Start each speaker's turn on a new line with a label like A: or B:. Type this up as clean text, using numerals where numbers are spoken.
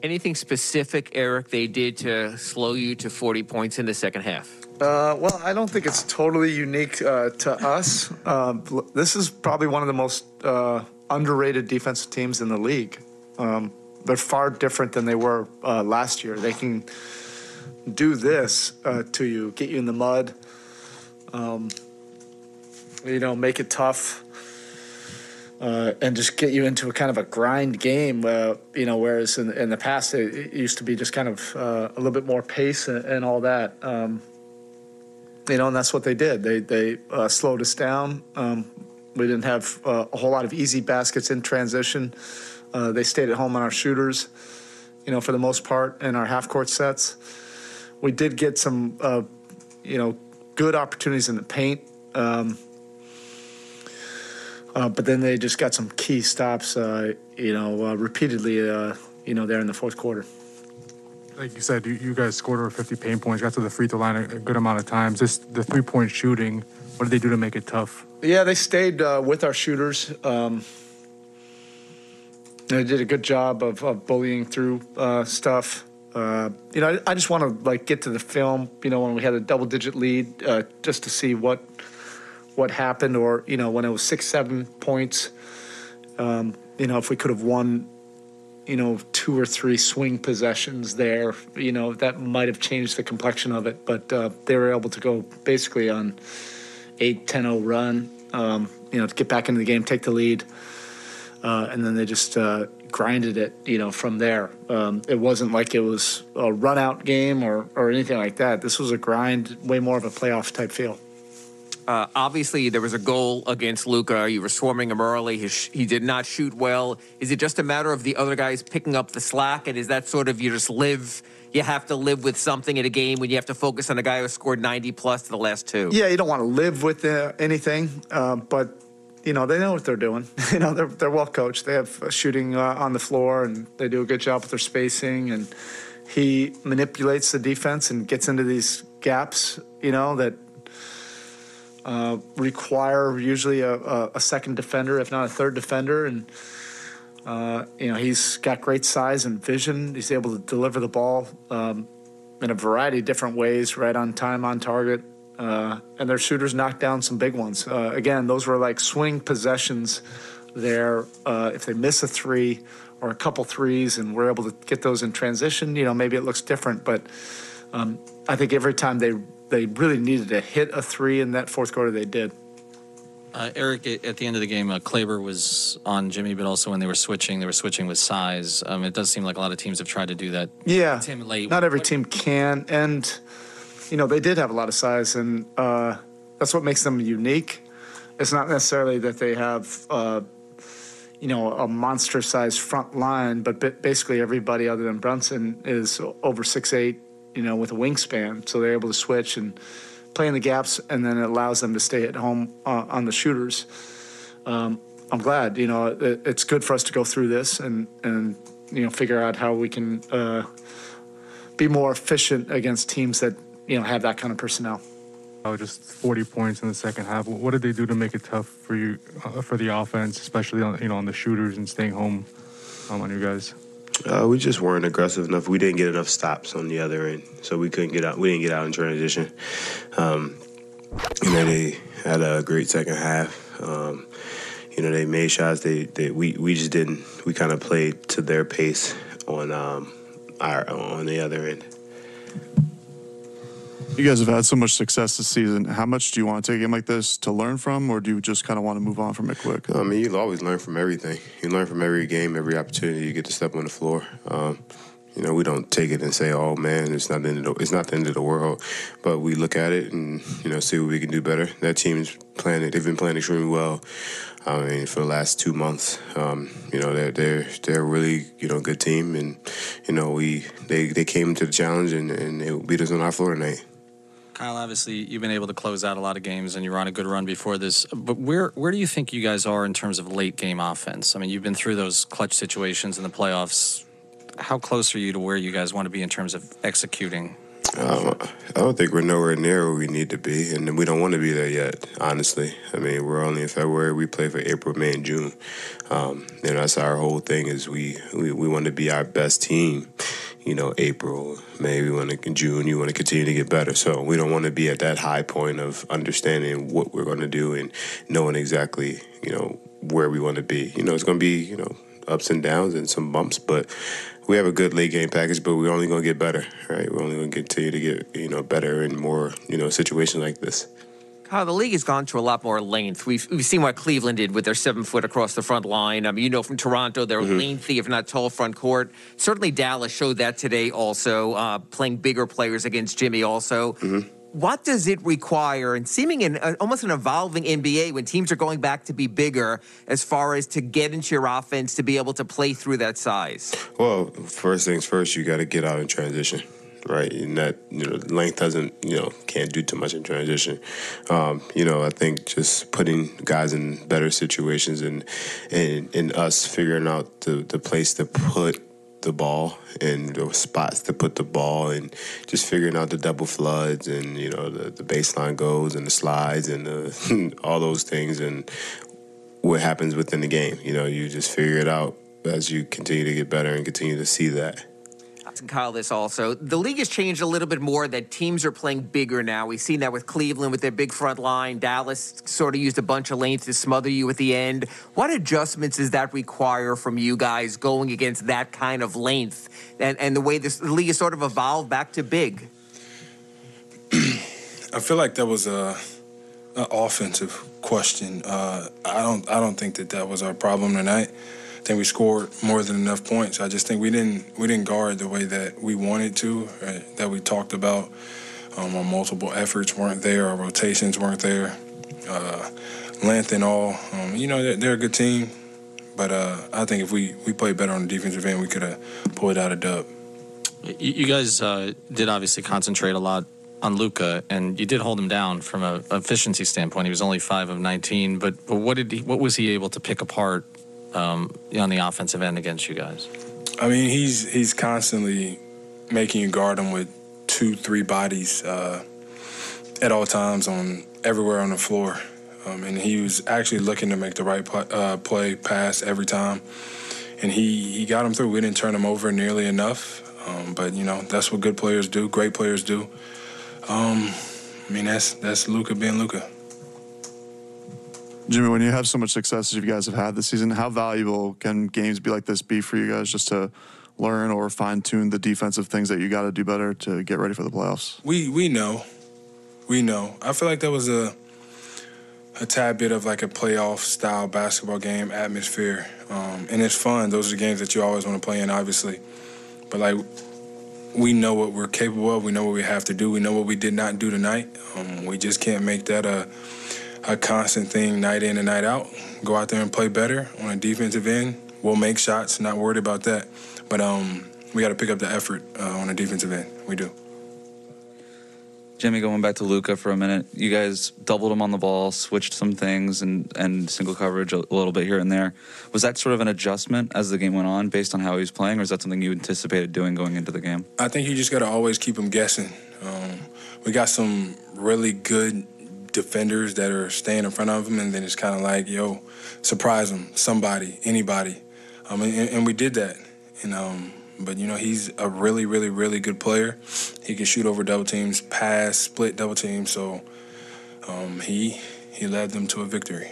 A: Anything specific, Eric, they did to slow you to 40 points in the second half?
B: Well, I don't think it's totally unique to us. This is probably one of the most underrated defensive teams in the league. They're far different than they were last year. They can do this to you, get you in the mud, make it tough, and just get you into a kind of a grind game. Whereas in the past it used to be just kind of a little bit more pace and all that. And that's what they did. They slowed us down. We didn't have a whole lot of easy baskets in transition. They stayed at home on our shooters, for the most part, in our half-court sets. We did get some, good opportunities in the paint. But then they just got some key stops, repeatedly, there in the fourth quarter.
C: Like you said, you guys scored over 50 paint points, got to the free throw line a good amount of times. Just the three-point shooting, what did they do to make it tough?
B: Yeah, they stayed with our shooters. They did a good job of bullying through stuff. I just want to get to the film, when we had a double-digit lead, just to see what happened, or when it was 6-7 points. If we could have won, 2 or 3 swing possessions there, that might have changed the complexion of it. But they were able to go basically on 8-10-0 run, to get back into the game, take the lead. And then they just grinded it, from there. It wasn't like it was a run-out game or anything like that. This was a grind, way more of a playoff type feel.
A: Obviously, there was a goal against Luka. You were swarming him early. He did not shoot well. Is it just a matter of the other guys picking up the slack? And is that sort of you have to live with something in a game when you have to focus on a guy who scored 90-plus to the last 2?
B: Yeah, you don't want to live with anything, but they know what they're doing. They're well coached. They have shooting on the floor, and they do a good job with their spacing. And he manipulates the defense and gets into these gaps, that require usually a second defender, if not a third defender. And he's got great size and vision. He's able to deliver the ball in a variety of different ways, right on time, on target. And their shooters knocked down some big ones. Again, those were like swing possessions there. If they miss a 3 or a couple threes and we're able to get those in transition, maybe it looks different. But I think every time they really needed to hit a 3 in that fourth quarter, they did.
D: Eric, at the end of the game, Kleber was on Jimmy, but also when they were switching with size. It does seem like a lot of teams have tried to do that.
B: Yeah,
D: Tim late.
B: Not every team can. And, they did have a lot of size, and that's what makes them unique. It's not necessarily that they have, a monster-sized front line, but basically everybody other than Brunson is over 6'8", with a wingspan. So they're able to switch and play in the gaps, and then it allows them to stay at home on the shooters. I'm glad, it's good for us to go through this and figure out how we can be more efficient against teams that, have that kind of personnel.
C: Just 40 points in the second half. What did they do to make it tough for you, for the offense, especially on the shooters and staying home on you guys?
E: We just weren't aggressive enough. We didn't get enough stops on the other end, so we couldn't get out. We didn't get out in transition. They had a great second half. They made shots. We just didn't. We kind of played to their pace on the other end.
F: You guys have had so much success this season. How much do you want to take a game like this to learn from, or do you just kind of want to move on from it quick?
E: You always learn from everything. You learn from every game, every opportunity you get to step on the floor. We don't take it and say, "Oh man, it's not the end of the world," but we look at it and see what we can do better. That team's playing. They've been playing extremely well. For the last 2 months, they're a really good team, and they came to the challenge and they beat us on our floor tonight.
D: Kyle, obviously, you've been able to close out a lot of games, and you were on a good run before this. But where do you think you guys are in terms of late-game offense? You've been through those clutch situations in the playoffs. How close are you to where you guys want to be in terms of executing?
E: I don't think we're nowhere near where we need to be, and we don't want to be there yet, honestly. I mean, we're only in February. We play for April, May, and June. That's our whole thing is we want to be our best team. April, May, we want to June, you want to continue to get better. So we don't want to be at that high point of understanding what we're going to do and knowing exactly, where we want to be. It's going to be, ups and downs and some bumps, but we have a good late game package, but we're only going to get better, right? We're only going to continue to get, better in more, situations like this.
A: Kyle, the league has gone to a lot more length. We've seen what Cleveland did with their 7-foot across the front line. I mean, from Toronto, they're lengthy, if not tall, front court. Certainly Dallas showed that today also, playing bigger players against Jimmy also. What does it require, and seeming almost an evolving NBA when teams are going back to be bigger as far as to get into your offense to be able to play through that size?
E: Well, first things first, you got to get out in transition. Right, and that length doesn't can't do too much in transition. I think just putting guys in better situations and us figuring out the place to put the ball and the spots to put the ball and just figuring out the double floods and the baseline goes and the slides and all those things and what happens within the game. You just figure it out as you continue to get better and continue to see that.
A: Kyle, this also. The league has changed a little bit more that teams are playing bigger now. We've seen that with Cleveland with their big front line. Dallas sort of used a bunch of length to smother you at the end. What adjustments does that require from you guys going against that kind of length and the way the league has sort of evolved back to big?
G: I feel like that was an offensive question. I don't think that was our problem tonight. I think we scored more than enough points. I just think we didn't guard the way that we wanted to, that we talked about. Our multiple efforts weren't there. Our rotations weren't there. Length and all. They're a good team, but I think if we played better on the defensive end, we could have pulled out a dub.
D: You guys did obviously concentrate a lot on Luka, and you did hold him down from an efficiency standpoint. He was only 5 of 19, but what was he able to pick apart on the offensive end against you guys?
G: I mean, he's constantly making you guard him with 2-3 bodies at all times everywhere on the floor. And he was actually looking to make the right play pass every time. And he got him through. We didn't turn him over nearly enough. But, that's what good players do, great players do. That's Luka being Luka.
F: Jimmy, when you have so much success as you guys have had this season, how valuable can games be like this be for you guys just to learn or fine-tune the defensive things that you got to do better to get ready for the playoffs?
G: We know. I feel like that was a tad bit of like a playoff-style basketball game atmosphere, and it's fun. Those are the games that you always want to play in, obviously. But, we know what we're capable of. We know what we have to do. We know what we did not do tonight. We just can't make that a constant thing night in and night out. Go out there and play better on a defensive end. We'll make shots, not worried about that. But we got to pick up the effort on the defensive end. We do.
H: Jimmy, going back to Luka for a minute, you guys doubled him on the ball, switched some things and single coverage a little bit here and there. Was that sort of an adjustment as the game went on based on how he was playing, or is that something you anticipated doing going into the game?
G: I think you just got to always keep him guessing. We got some really good defenders that are staying in front of him, and then it's kind of like, surprise him, somebody, anybody. And we did that. But he's a really, really, really good player. He can shoot over double teams, pass, split double teams. So he led them to a victory.